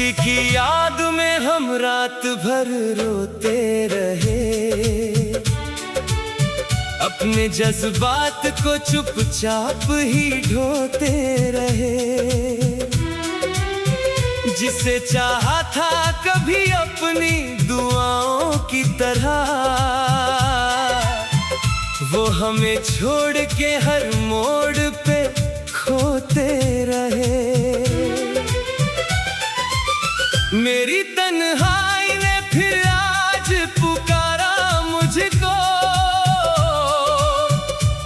किसी की याद में हम रात भर रोते रहे, अपने जज्बात को चुपचाप ही ढोते रहे। जिसे चाहा था कभी अपनी दुआओं की तरह, वो हमें छोड़ के हर मोड़ पे खोते रहे। मेरी तन्हाई ने फिर आज पुकारा मुझको,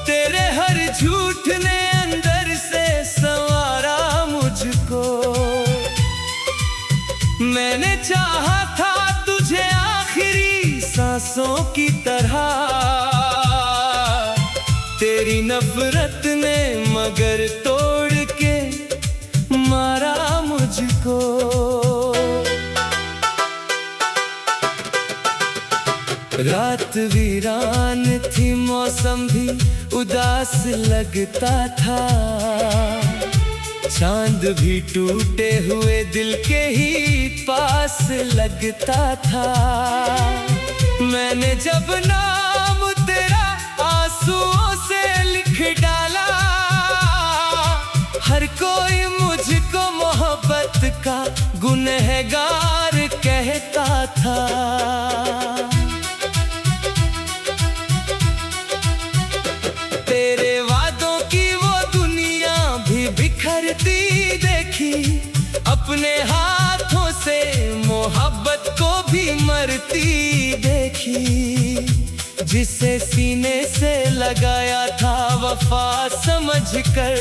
तेरे हर झूठ ने अंदर से संवारा मुझको। मैंने चाहा था तुझे आखिरी सांसों की तरह, तेरी नफरत ने मगर तोड़ के मारा मुझको। रात वीरान थी, मौसम भी उदास लगता था, चांद भी टूटे हुए दिल के ही पास लगता था। मैंने जब नाम तेरा आंसुओं से लिख डाला, हर कोई मुझको मोहब्बत का गुनहगार कहता था। तेरे वादों की वो दुनिया भी बिखरती देखी, अपने हाथों से मोहब्बत को भी मरती देखी। जिसे सीने से लगाया था वफा समझकर,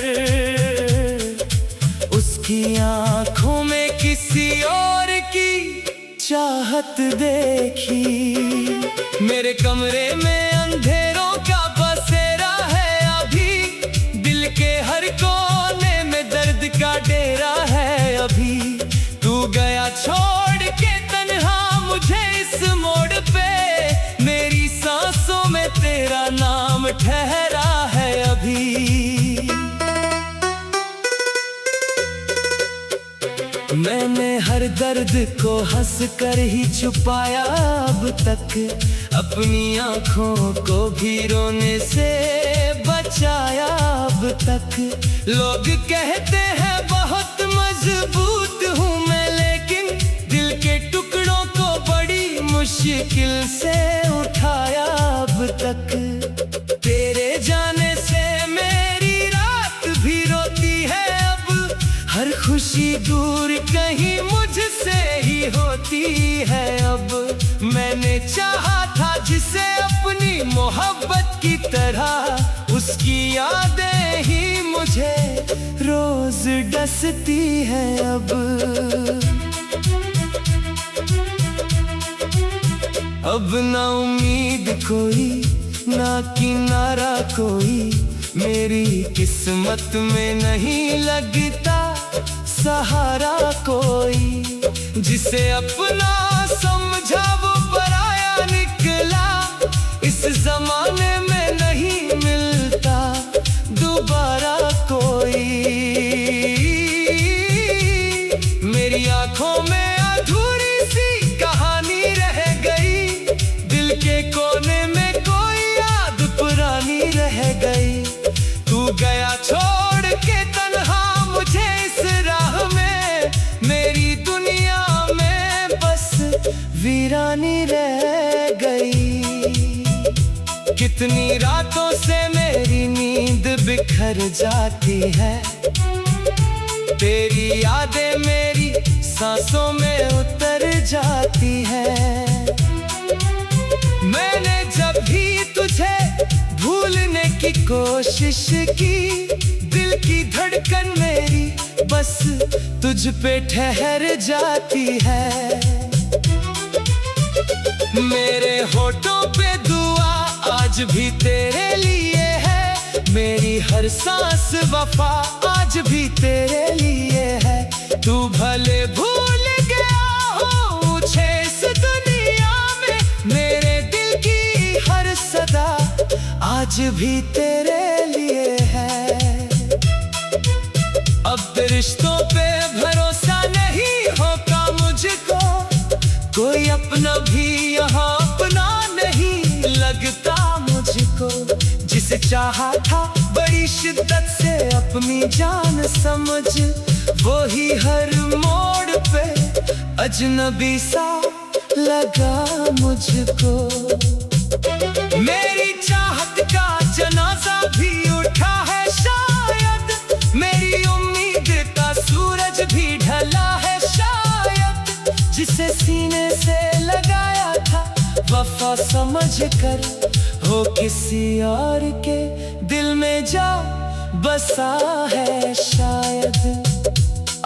उसकी आंखों में किसी और की चाहत देखी। मेरे कमरे में अंधेरों का बसेरा है अभी, दिल के हर कोने में दर्द का डेरा है अभी। तू गया छोड़ के तन्हा मुझे इस मोड़ पे, मेरी सांसों में तेरा नाम ठहरा है अभी। मैंने हर दर्द को हंस कर ही छुपाया अब तक, अपनी आंखों को भी रोने से बचाया अब तक। लोग कहते हैं बहुत मजबूत हूँ मैं, लेकिन दिल के टुकड़ों को बड़ी मुश्किल से उठाया अब तक। तेरे जाने से मेरी रात भी रोती है अब, हर खुशी दूर कहीं मुझसे ही होती है अब। मैंने चाहा था जिसे अपनी मोहब्बत की तरह, उसकी यादें ही मुझे रोज डसती है अब। अब ना उम्मीद कोई, ना किनारा कोई, मेरी किस्मत में नहीं लगता सहारा कोई। जिसे अपना समझा वो पराया निकला, इस जमाने में नहीं मिलता दोबारा कोई। मेरी आंखों में अधूरी सी कहानी रह गई, दिल के कोने में कोई याद पुरानी रह गई। तू गया छोड़ के तन्हा मुझे इस राह में, मेरी दुनिया में बस वीरानी रह गई। कितनी रातों से मेरी नींद बिखर जाती है, तेरी यादें मेरी सांसों में उतर जाती है। मैंने जब भी तुझे भूलने की कोशिश की, दिल की धड़कन मेरी बस तुझ पे ठहर जाती है। मेरे होठों पे दुआ आज भी तेरे लिए है, मेरी हर सांस वफा आज भी तेरे लिए है। तू भले भूल गया हो मुझे इस दुनिया में, मेरे दिल की हर सदा आज भी तेरे लिए है। अब रिश्तों पे भरोसा नहीं होता कोई अपना भी यहाँ अपना नहीं लगता मुझको। जिसे चाहा था बड़ी शिद्दत से अपनी जान समझ, वो ही हर मोड़ पे अजनबी सा लगा मुझको। मेरी चाहत का जनाजा भी उठा है शायद, मेरी उम्मीद का सूरज भी ढला है शायद। जिसे सीने से लगाया था वफा समझ कर, हो किसी और के दिल में जा बसा है शायद।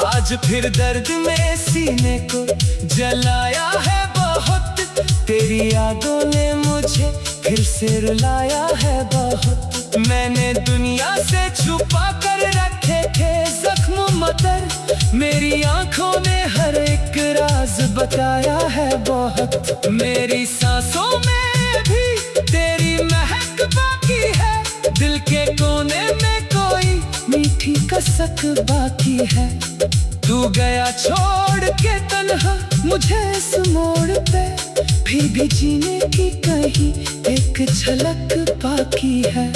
आज फिर दर्द में सीने को जलाया है बहुत, तेरी यादों ने मुझे फिर से रुलाया है बहुत। मैंने दुनिया से छुपा कर रखे थे जख्म मतर, मेरी आंखों ने हर एक राज बताया है बहुत। मेरी सांसों में भी तेरी महक बाकी है, दिल के कोने में कोई मीठी कसक बाकी है। तू गया छोड़ के तन्हा मुझे इस मोड़ पे, फिर भी जीने की कहीं एक झलक बाकी है।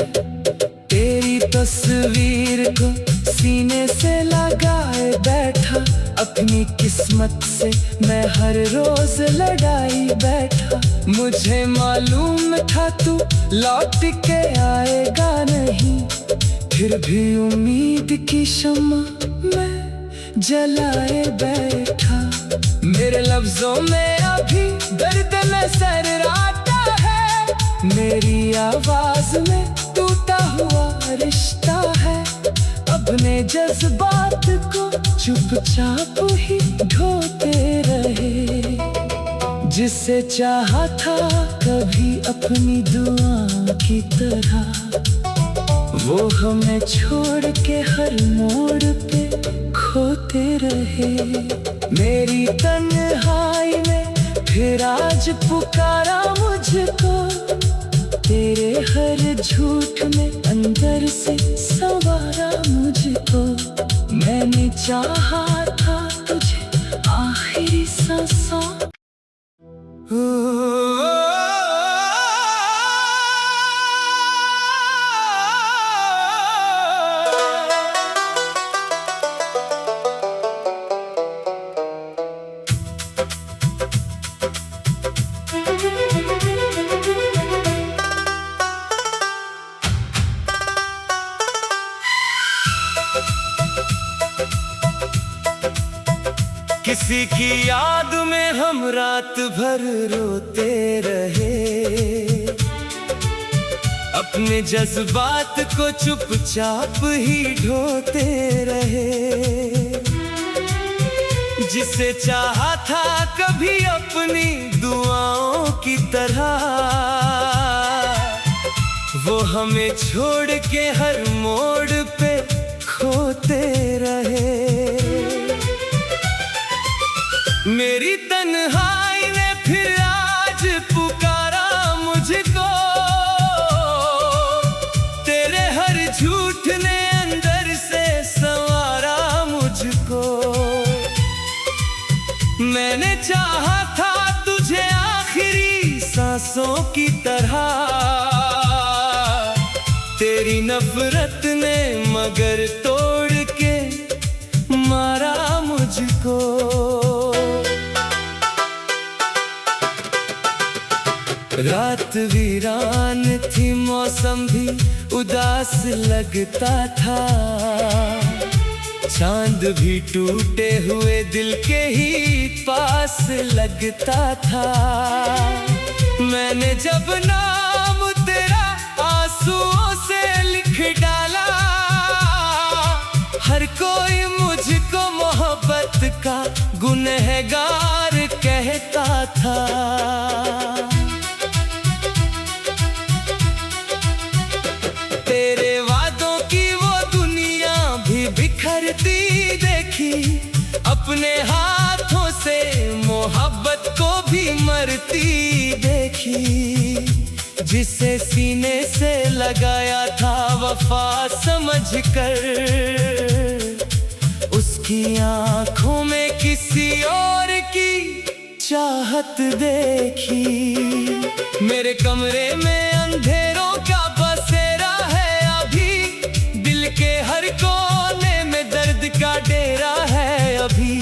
तेरी तस्वीर को सीने से लगाए बैठा, अपनी किस्मत से मैं हर रोज लड़ाई बैठा। मुझे मालूम था तू लौट के आएगा नहीं, फिर भी उम्मीद की शम्मा मैं जलाए बैठा। मेरे लफ्जों में अभी दर्द में सरराता है, मेरी आवाज में टूटा हुआ रिश्ता है। अपने जज्बात को चुपचाप ही ढोते रहे, जिसे चाहा था कभी अपनी दुआ की तरह, वो हमें छोड़ के हर मोड़ पे खोते रहे। मेरी तन्हाई में फिर आज पुकारा मुझको, तेरे हर झूठ में अंदर से संवारा मुझको। मैंने चाहा था तुझे आखिरी सांसों। किसी की याद में हम रात भर रोते रहे, अपने जज्बात को चुपचाप ही ढोते रहे। जिसे चाहा था कभी अपनी दुआओं की तरह, वो हमें छोड़ के हर मोड़ पे खोते रहे। मेरी तन्हाई ने फिर आज पुकारा मुझको, तेरे हर झूठ ने अंदर से संवारा मुझको। मैंने चाहा था तुझे आखिरी सांसों की तरह, तेरी नफरत ने मगर तोड़ के मारा मुझको। रात वीरान थी, मौसम भी उदास लगता था, चांद भी टूटे हुए दिल के ही पास लगता था। मैंने जब नाम तेरा आंसुओं से लिख डाला, हर कोई मुझको मोहब्बत का गुनहगार कहता था। तेरे वादों की वो दुनिया भी बिखरती देखी, अपने हाथों से मोहब्बत को भी मरती देखी। जिसे सीने से लगाया था वफा समझकर, उसकी आंखों में किसी और की चाहत देखी। मेरे कमरे में अंधेरों का बसेरा है अभी, दिल के हर कोने में दर्द का डेरा है अभी।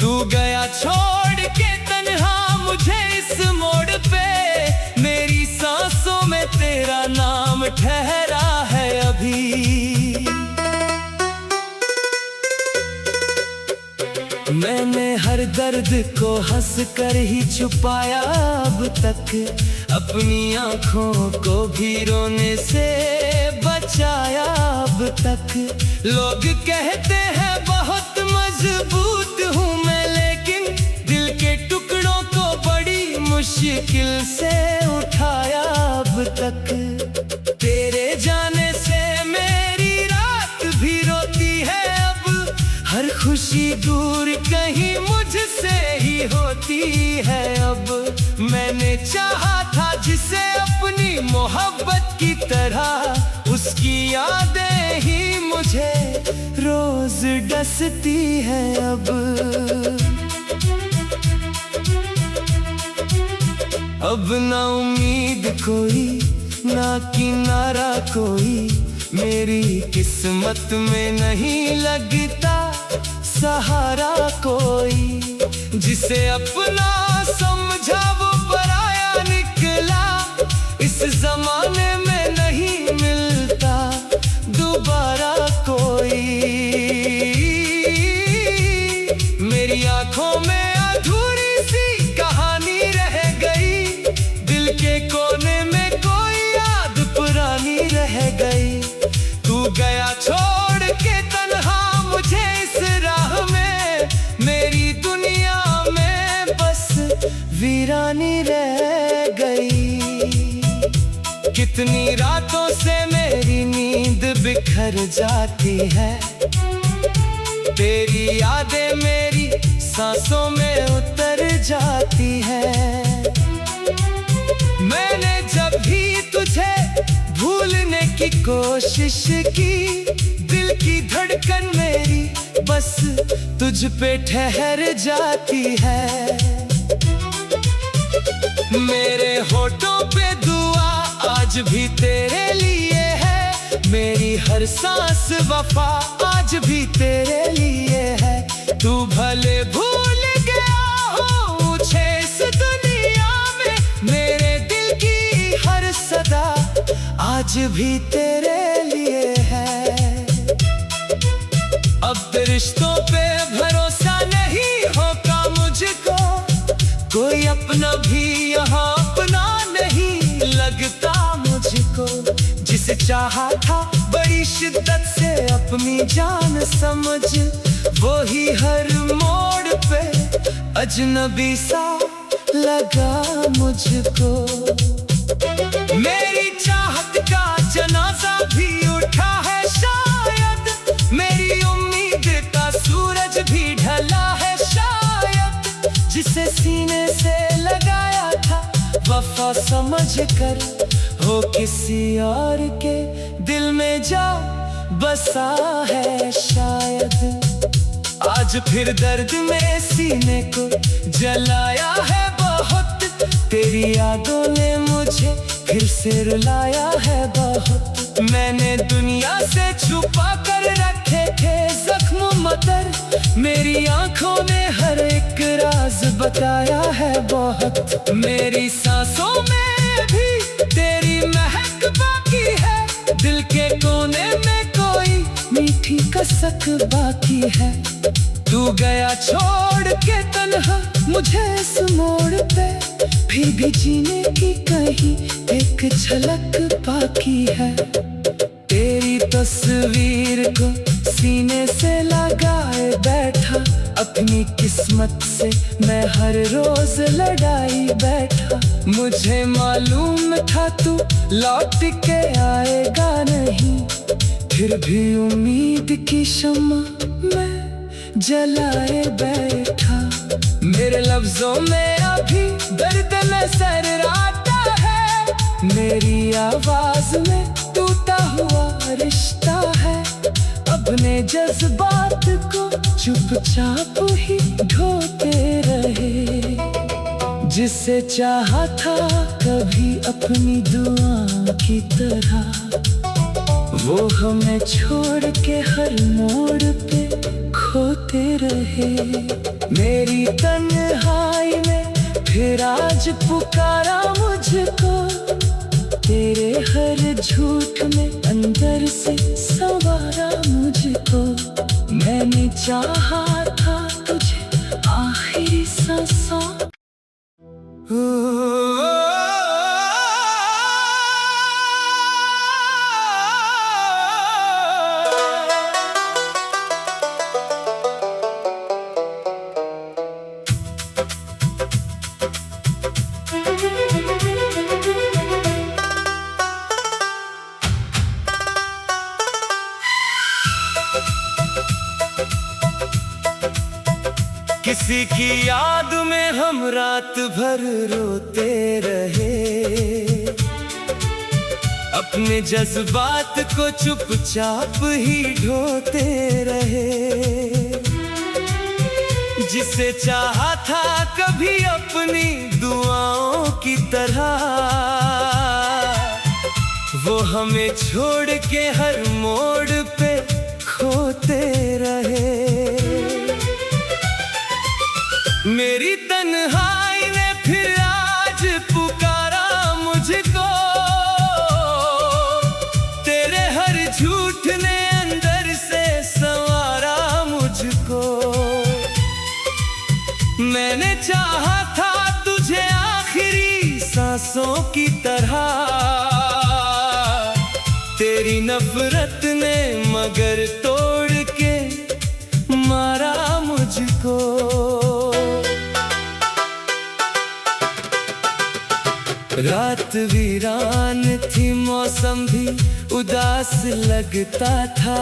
तू गया छोड़ के तन्हा मुझे इस मोड़ पे, मेरी सांसों में तेरा नाम ठहरा है अभी। मैंने हर दर्द को हंस कर ही छुपाया अब तक, अपनी आँखों को भी रोने से बचाया अब तक। लोग कहते हैं बहुत मजबूत हूँ मैं, लेकिन दिल के टुकड़ों को बड़ी मुश्किल से उठाया अब तक। तेरे जाने से मेरी रात भी रोती है अब, हर खुशी दूर कहीं मुझसे ही होती है अब। मैंने चाहा था जिसे अपनी मोहब्बत की तरह, उसकी यादें ही मुझे रोज डसती है अब। अब ना उम्मीद कोई, ना किनारा कोई, मेरी किस्मत में नहीं लगता सहारा कोई। जिसे अपना समझा वो पराया निकला, इस जमाने में नहीं मिलता दोबारा कोई। मेरी आंखों में अधूरी सी कहानी रह गई, दिल के कोने में कोई याद पुरानी रह गई। तू गया छोड़ के तन्हा मुझे इस राह में, मेरी दुनिया में बस वीरानी रह गई। कितनी रातों से मेरी नींद बिखर जाती है, तेरी यादें मेरी सांसों में उतर जाती है। मैंने जब भी तुझे भूलने की कोशिश की, दिल की धड़कन मेरी बस तुझ पे ठहर जाती है। मेरे होठों पे दुआ आज भी तेरे लिए है, मेरी हर सांस वफा आज भी तेरे लिए है। तू भले भूल गया हो मुझे इस दुनिया में, मेरे दिल की हर सदा आज भी तेरे लिए है। अब रिश्तों पे भरोसा नहीं होगा मुझको, कोई अपना भी यहाँ अपना नहीं लगता मुझको। जिसे चाहा था बड़ी शिद्दत से अपनी जान समझ, वो ही हर मोड़ पे अजनबी सा लगा मुझको। मेरी चाहत का जनाजा भी उठा है शायद, मेरी उम्मीद का सूरज भी ढला है शायद। जिसे सीने से लगाया था वफा समझ कर, हो किसी और के दिल में जा बसा है शायद। आज फिर दर्द में सीने को जलाया है बहुत, तेरी यादों ने मुझे फिर से रुलाया है बहुत। मैंने दुनिया से छुपा कर रखे थे जख्म मतर, मेरी आंखों ने हर एक राज बताया है बहुत। मेरी सांसों में भी तेरी महक बाकी है, दिल के कोने में कोई मीठी कसक बाकी है। तू गया छोड़ के तन्हा मुझे इस मोड़ पे, फिर भी जीने की कहीं एक झलक बाकी है। तेरी तस्वीर को सीने से लगाए बैठा, अपनी किस्मत से मैं हर रोज लड़ाई बैठा। मुझे मालूम था तू लौट के आएगा नहीं, फिर भी उम्मीद की शम्मा मैं जलाए बैठा। मेरे लफ्जों में अभी दर्द नजर आता है, मेरी आवाज में टूटा हुआ रिश्ता है। अपने जज्बात को चुपचाप ही ढोते रहे। जिसे चाहा था कभी अपनी दुआ की तरह, वो हमें छोड़ के हर मोड़ पे खोते रहे। मेरी तन्हाई में फिर आज पुकारा मुझको, तेरे हर झूठ में अंदर से संवारा मुझको। मैंने चाहा था तुझे आखिरी सांसों। किसी की याद में हम रात भर रोते रहे, अपने जज्बात को चुपचाप ही ढोते रहे। जिसे चाहा था कभी अपनी दुआओं की तरह, वो हमें छोड़ के हर मोड़ पे खोते रहे। मेरी तन्हाई ने फिर आज पुकारा मुझको, तेरे हर झूठ ने अंदर से संवारा मुझको। मैंने चाहा था तुझे आखिरी सांसों की तरह, तेरी नफरत ने मगर तोड़ के मारा मुझको। रात वीरान थी, मौसम भी उदास लगता था,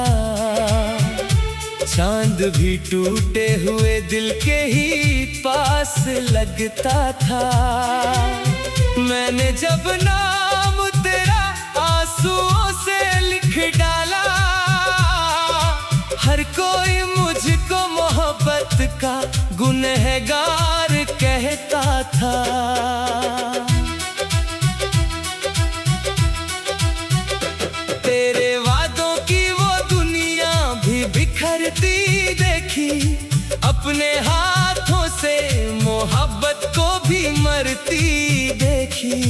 चांद भी टूटे हुए दिल के ही पास लगता था। मैंने जब नाम तेरा आंसुओं से लिख डाला, हर कोई मुझको मोहब्बत का गुनहगार कहता था। तेरे वादों की वो दुनिया भी बिखरती देखी, अपने हाथों से मोहब्बत को भी मरती देखी।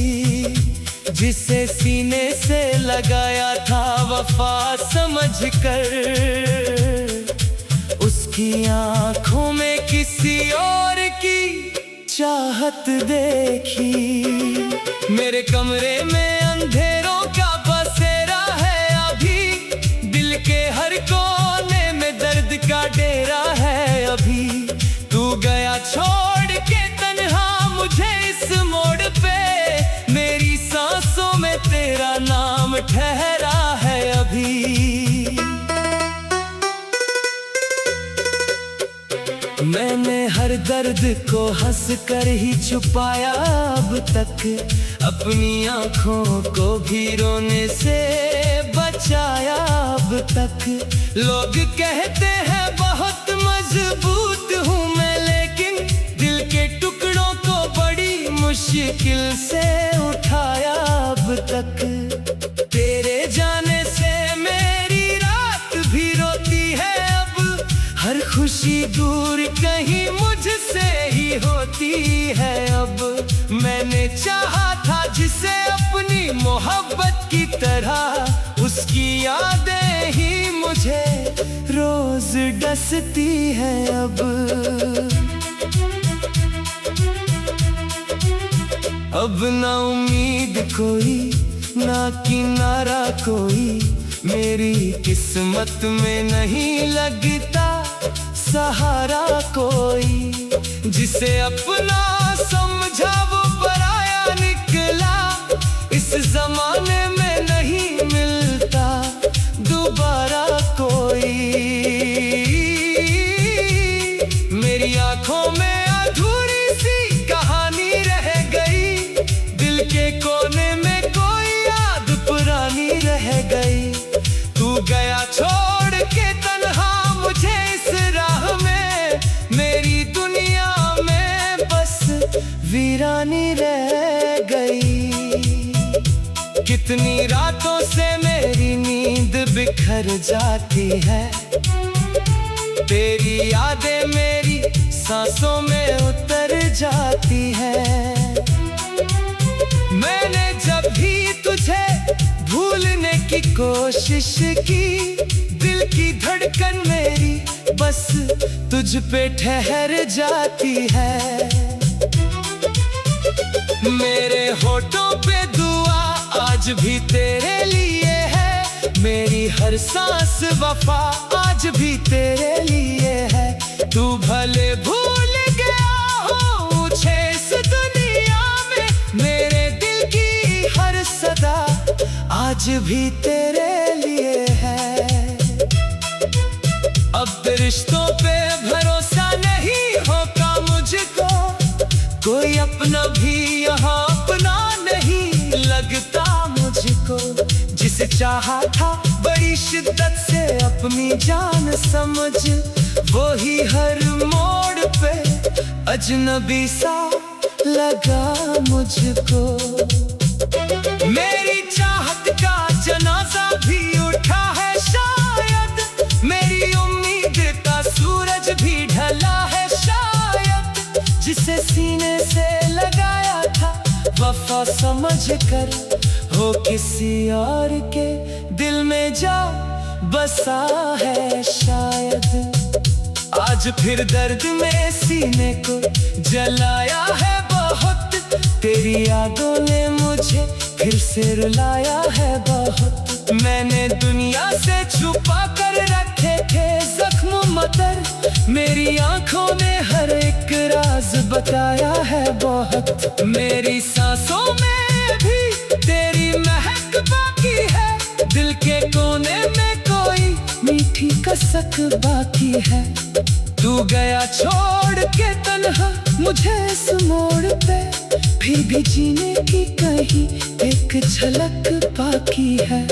जिसे सीने से लगाया था वफा समझकर, उसकी आंखों में किसी और की चाहत देखी। मेरे कमरे में अंधेरों का बसेरा है अभी, दिल के हर कोने में दर्द का डेरा है अभी। तू गया छोड़ के तन्हा मुझे इस मोड़ पे, मेरी सांसों में तेरा नाम ठहरा है अभी। मैंने हर दर्द को हंस कर ही छुपाया अब तक, अपनी आँखों को भी रोने से बचाया अब तक। लोग कहते हैं बहुत मजबूत हूँ मैं, लेकिन दिल के टुकड़ों को बड़ी मुश्किल से उठाया अब तक। तेरे जाने से मेरी रात भी रोती है अब, हर खुशी दूर कहीं मुझसे ही होती है अब। मैंने चाहा था जिसे अपनी मोहब्बत की तरह, उसकी यादें ही मुझे रोज डसती है अब। अब ना उम्मीद कोई, ना किनारा कोई, मेरी किस्मत में नहीं लगता सहारा कोई। जिसे अपना समझा वो पराया निकला, इस जमाने में नहीं मिलता दोबारा कोई। मेरी आंखों में अधूरी सी कहानी रह गई, दिल के कोने में कोई याद पुरानी रह गई। तू गया छोड़ के तन्हा मुझे इस राह में, मेरी दुनिया में बस वीरा वीरानी रह गई। कितनी रातों से मेरी नींद बिखर जाती है, तेरी यादें मेरी सांसों में उतर जाती है। मैंने जब भी तुझे भूलने की कोशिश की, दिल की धड़कन मेरी बस तुझ पे ठहर जाती है। मेरे होठों पे दुआ आज भी तेरे लिए है, मेरी हर सांस वफा आज भी तेरे लिए है। तू भले भूल गया हो मुझे इस दुनिया में, मेरे दिल की हर सदा आज भी तेरे लिए है। अब रिश्तों पे भरोसा नहीं होगा मुझको, कोई अपना भी यहाँ अपना नहीं लगता मुझको। जिसे चाहा था बड़ी शिद्दत से अपनी जान समझ, वो ही हर मोड़ पे अजनबी सा लगा मुझको। मेरी चाहत का जनाजा भी उठा है शायद, मेरी उम्मीद का सूरज भी ढला है शायद। जिसे सीने से लगाया था वफा समझ कर, हो किसी और के दिल में जा बसा है शायद। आज फिर दर्द में सीने को जलाया है बहुत, तेरी यादों ने मुझे फिर से रुलाया है बहुत। मैंने दुनिया से छुपा कर रखे थे जख्म मतर, मेरी आंखों ने हर एक राज बताया है बहुत। मेरी सांसों में भी तेरी महक बाकी है, दिल के कोने में कोई मीठी कसक बाकी है। तू गया छोड़ के तन्हा मुझे इस मोड़ पे, फिर भी जीने की कहीं एक झलक बाकी है।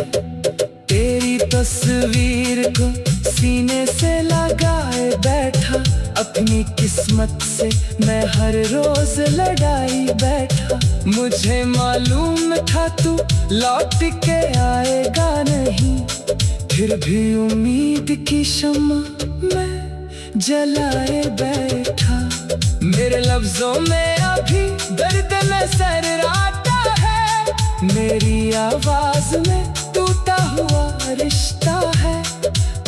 तेरी तस्वीर को सीने से लगाए बैठा, अपनी किस्मत से मैं हर रोज लड़ाई बैठा। मुझे मालूम था तू लौट के आएगा नहीं, फिर भी उम्मीद की शम्मा मैं जलाए बैठा। मेरे लफ्जों में अभी दर्द नजर आता है, मेरी आवाज में टूटा हुआ रिश्ता है।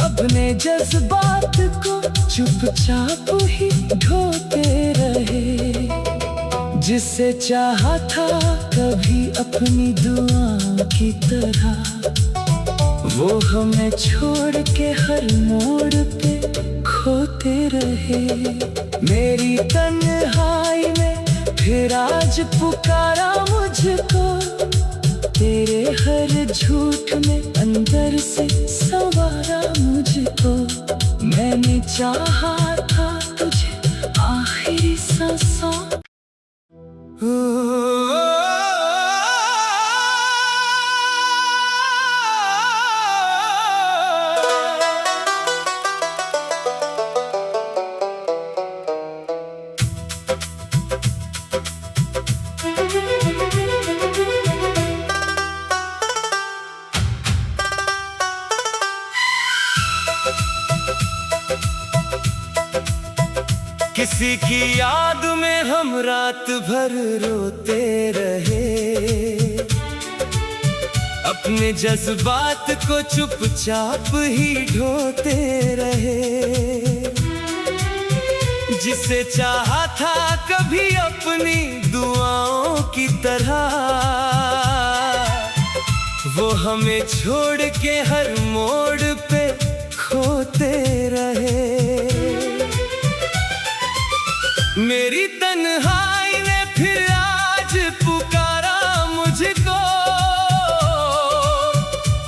अपने जज्बात को चुपचाप ही ढोते रहे, जिसे चाहा था कभी अपनी दुआ की तरह, वो हमें छोड़ के हर मोड़ पे खोते रहे। मेरी तन्हाई में फिर आज पुकारा मुझको, तेरे हर झूठ में अंदर से संवारा मुझको। मैंने चाहा था तुझे आखिरी सांसों। किसी की याद में हम रात भर रोते रहे, अपने जज्बात को चुपचाप ही ढोते रहे। जिसे चाहा था कभी अपनी दुआओं की तरह, वो हमें छोड़ के हर मोड़ पे खोते रहे। मेरी तन्हाई ने फिर आज पुकारा मुझको,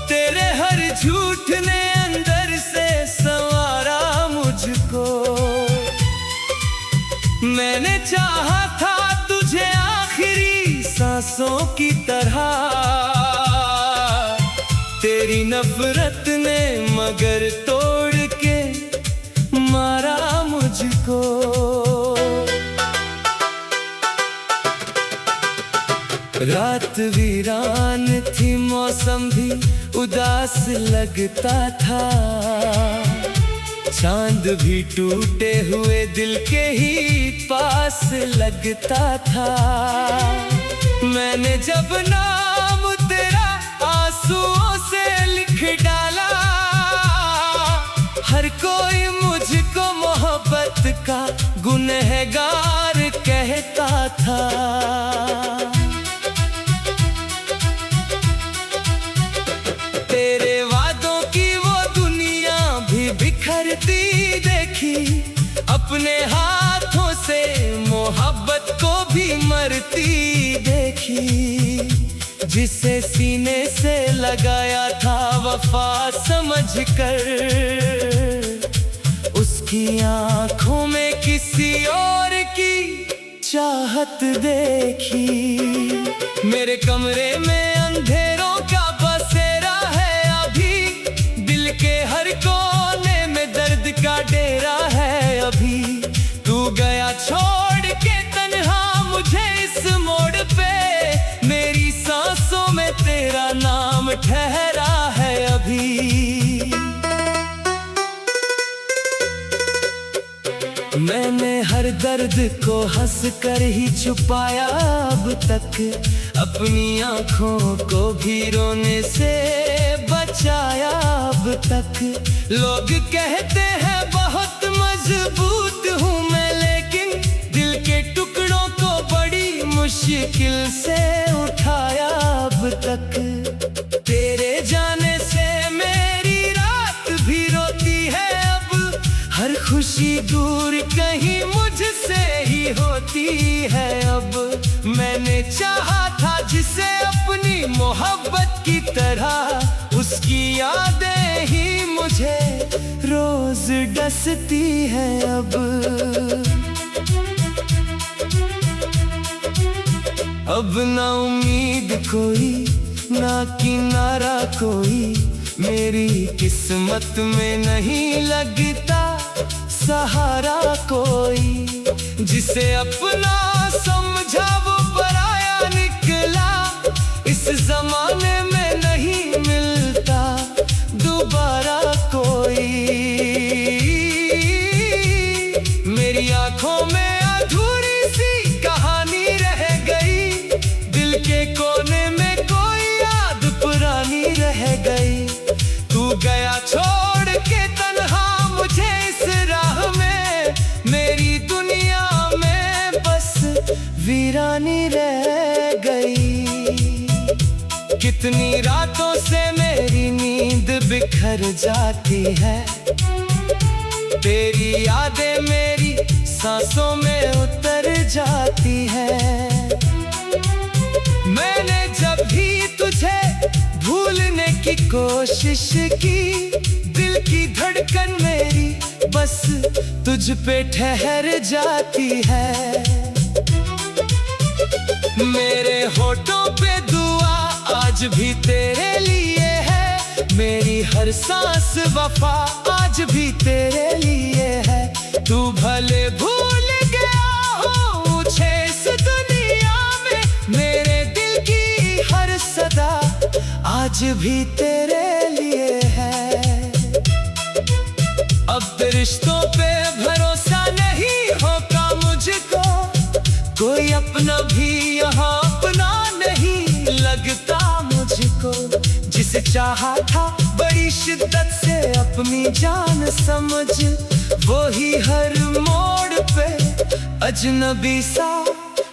तेरे हर झूठ ने अंदर से संवारा मुझको। मैंने चाहा था तुझे आखिरी सांसों की तरह, तेरी नफरत ने मगर तोड़ के मारा मुझको। रात वीरान थी, मौसम भी उदास लगता था। चांद भी टूटे हुए दिल के ही पास लगता था। मैंने जब नाम तेरा आंसुओं से लिख डाला, हर कोई मुझको मोहब्बत का गुनहगार कहता था। तेरे वादों की वो दुनिया भी बिखरती देखी, अपने हाथों से मोहब्बत को भी मरती देखी। जिसे सीने से लगाया था वफा समझकर, उसकी आंखों में किसी और की चाहत देखी। मेरे कमरे में अंधेरों का बसेरा है अभी, दिल के हर कोने में दर्द का डेरा है अभी। तू गया छोड़ के तन्हा मुझे इस मोड़ पे, मेरी सांसों में तेरा नाम ठहरा है अभी। मैंने हर दर्द को हंस कर ही छुपाया अब तक, अपनी आँखों को भी रोने से बचाया अब तक। लोग कहते हैं बहुत मजबूत हूँ मैं, लेकिन दिल के टुकड़ों को बड़ी मुश्किल से उठाया अब तक। तेरे जाने से मेरी रात भी रोती है अब, हर खुशी दूर कहीं मुझसे ही होती है अब। मैंने चाहा था जिसे अपनी मोहब्बत की तरह, उसकी यादें ही मुझे रोज डसती है अब। अब ना उम्मीद कोई, ना किनारा कोई, मेरी किस्मत में नहीं लगता सहारा कोई। जिसे अपना समझा वो पराया निकला, इस जमाने में नहीं मिलता दोबारा कोई। मेरी आंखों में अधूरी सी कहानी रह गई, दिल के कोने में कोई याद पुरानी रह गई। तू गया छोड़ के तन्हा मुझे इस राह में, मेरी दुनिया में बस वीरानी रह गई। कितनी रातों से मेरी नींद बिखर जाती है, तेरी यादें मेरी सांसों में उतर जाती है। मैंने जब भी तुझे भूलने की कोशिश की, दिल की धड़कन मेरी बस तुझ पे ठहर जाती है। मेरे होठों पे दुआ आज भी तेरे लिए है, मेरी हर सांस वफा आज भी तेरे लिए है। तू भले भूल गया हो मुझे इस दुनिया में, मेरे दिल की हर सदा आज भी तेरे लिए है। अब रिश्तों पे भरोसा नहीं होगा मुझको, कोई अपना भी यहाँ अपना नहीं लगता मुझको। जिसे चाहा था बड़ी शिद्दत से अपनी जान समझ, वो ही हर मोड़ पे अजनबी सा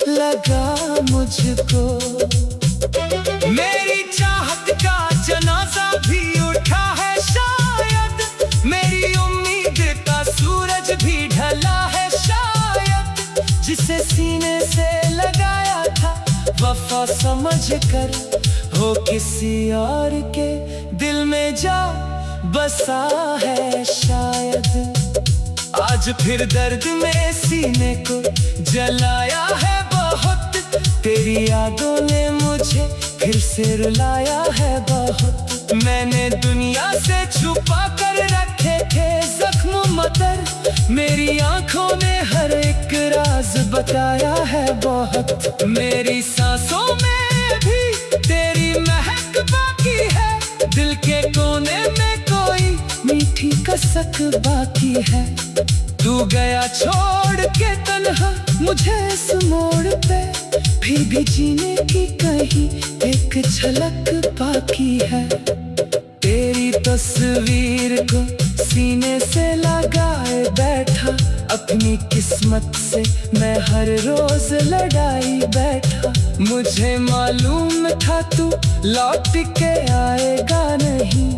लगा मुझको। मेरी चाहत का जनाजा भी उठा है शायद, मेरी उम्मीद का सूरज भी ढला है शायद। जिसे सीने से लगाया था वफा समझकर, हो किसी और के दिल में जा बसा है शायद। आज फिर दर्द में सीने को जलाया है बहुत, तेरी यादों ने मुझे फिर से रुलाया है बहुत। मैंने दुनिया से छुपा कर रखे थे जख्म मतर, मेरी आंखों ने हर एक राज बताया है बहुत। मेरी सांसों में में भी तेरी महक बाकी है, दिल के कोने में कोई मीठी कसक बाकी है। तू गया छोड़ के तन्हा मुझे इस मोड़ पे, फिर भी जीने की कहीं एक झलक बाकी है। तेरी तस्वीर को सीने से लगाए बैठा, अपनी किस्मत से मैं हर रोज लड़ाई बैठा। मुझे मालूम था तू लौट के आएगा नहीं,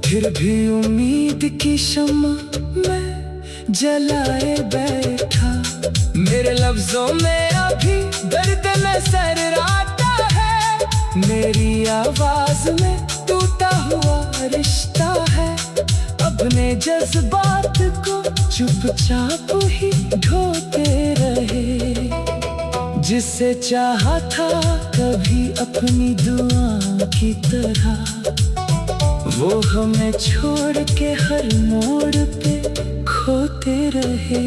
फिर भी उम्मीद की शम्मा मैं जलाए बैठा। मेरे लफ्जों में अभी दर्द में सरराता है, मेरी आवाज में टूटा हुआ रिश्ता है। अपने जज्बात को चुपचाप ही ढोते रहे, जिसे चाहा था कभी अपनी दुआ की तरह, वो हमें छोड़ के हर मोड़ पे खोते रहे।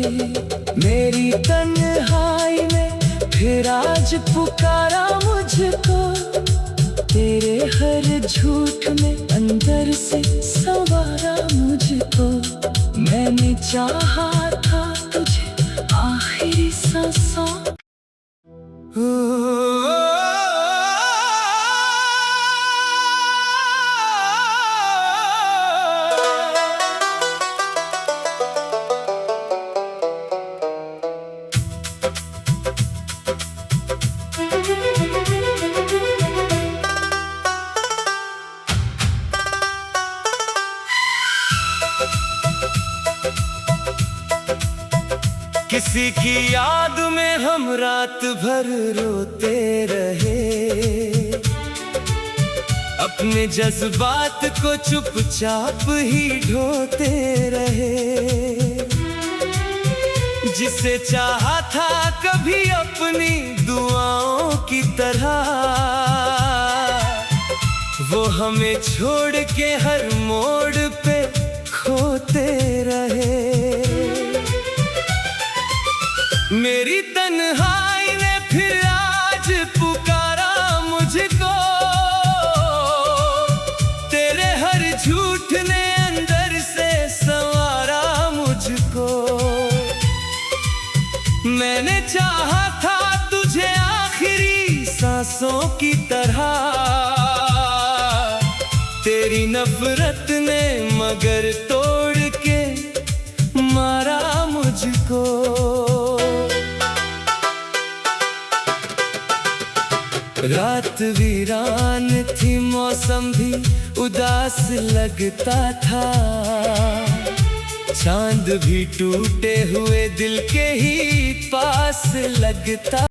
मेरी तन्हाई में फिर आज पुकारा मुझको, तेरे हर झूठ ने अंदर से संवारा मुझको। मैंने चाहा था तुझे आखिरी सांसों। किसी की याद में हम रात भर रोते रहे, अपने जज्बात को चुपचाप ही ढोते रहे। जिसे चाहा था कभी अपनी दुआओं की तरह, वो हमें छोड़ के हर मोड़ पे खोते रहे। मेरी तन्हाई ने फिर आज पुकारा मुझको, तेरे हर झूठ ने अंदर से संवारा मुझको। मैंने चाहा था तुझे आखिरी सांसों की तरह, तेरी नफरत ने मगर तोड़ के मारा मुझको। रात वीरान थी, मौसम भी उदास लगता था, चांद भी टूटे हुए दिल के ही पास लगता।